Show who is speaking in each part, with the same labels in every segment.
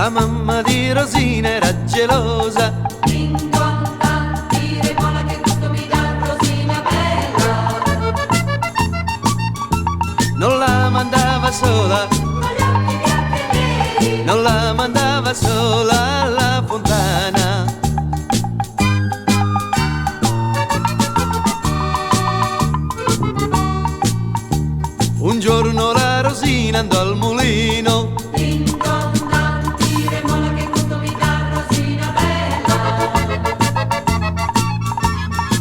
Speaker 1: La mamma di Rosina era gelosa.
Speaker 2: Ding dong dang, dire mola che gusto mi dà Rosina bella.
Speaker 1: Non la mandava sola,
Speaker 2: Con gli occhi bianchi e neri,
Speaker 1: non la mandava sola alla fontana. Un giorno la Rosina andò al mulino.
Speaker 2: ding dong dang, dire mola che gusto mi dà Rosina bella.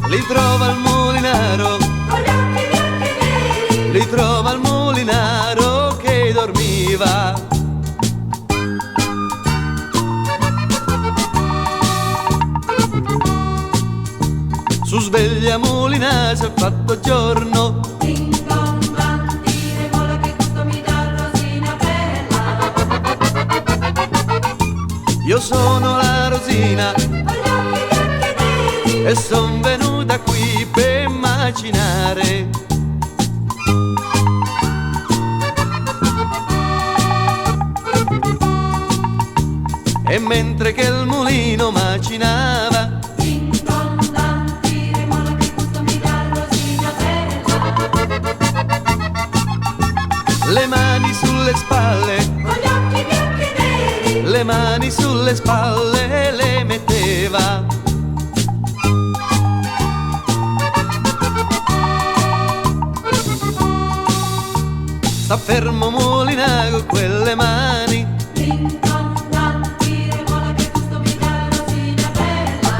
Speaker 1: Li trova il mulinaro,
Speaker 2: Con gli occhi bianchi e neri,
Speaker 1: li trova il mulinaro che dormiva. Su sveglia mulinaro si è fatto giorno.
Speaker 2: ding dong dang, dire mola che gusto mi dà Rosina bella.
Speaker 1: Io sono la Rosina
Speaker 2: Con gli occhi bianchi e neri,
Speaker 1: e son venuta qui per macinare. E mentre che il mulino macinava,
Speaker 2: ding dong dang, dire mola che gusto mi dà Rosina bella.
Speaker 1: le mani sulle spalle,
Speaker 2: Con gli occhi bianchi e neri,
Speaker 1: le mani sulle spalle le metteva. Sta fermo mulinaio con quelle mani,
Speaker 2: ding dong dang, dire mola che gusto mi dà Rosina bella.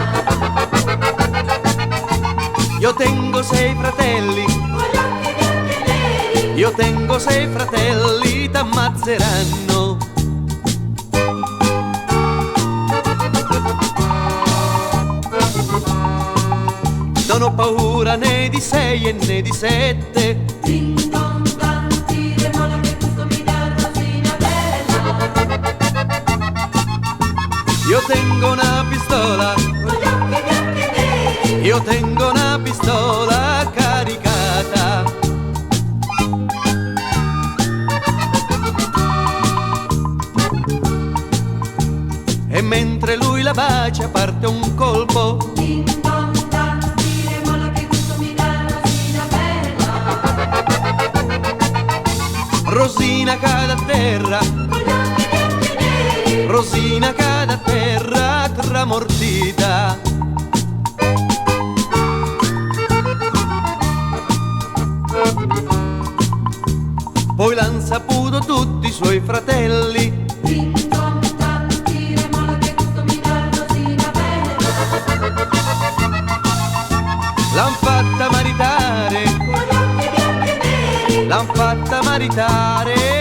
Speaker 1: io tengo 6 fratelli,
Speaker 2: Con gli occhi bianchi e neri,
Speaker 1: io tengo 6 fratelli, t'ammazzeranno. Non ho paura né di 6 e né di 7,
Speaker 2: ding dong dang, dire mola che gusto mi dà Rosina bella.
Speaker 1: io tengo una pistola,
Speaker 2: Con gli occhi bianchi e neri,
Speaker 1: io tengo una pistola caricata. E mentre lui la bacia parte un colpo,
Speaker 2: ding dong dang, dire mola che gusto mi dà Rosina bella.
Speaker 1: Rosina cade a terra,
Speaker 2: Con gli occhi bianchi e neri,
Speaker 1: Rosina cade a terra tramortita. Poi l'han saputo tutti i suoi fratelli,
Speaker 2: ding dong dang, dire mola che gusto mi dà Rosina bella.
Speaker 1: l'han fatta maritare,
Speaker 2: Con gli occhi bianchi e neri,
Speaker 1: l'han fatta maritare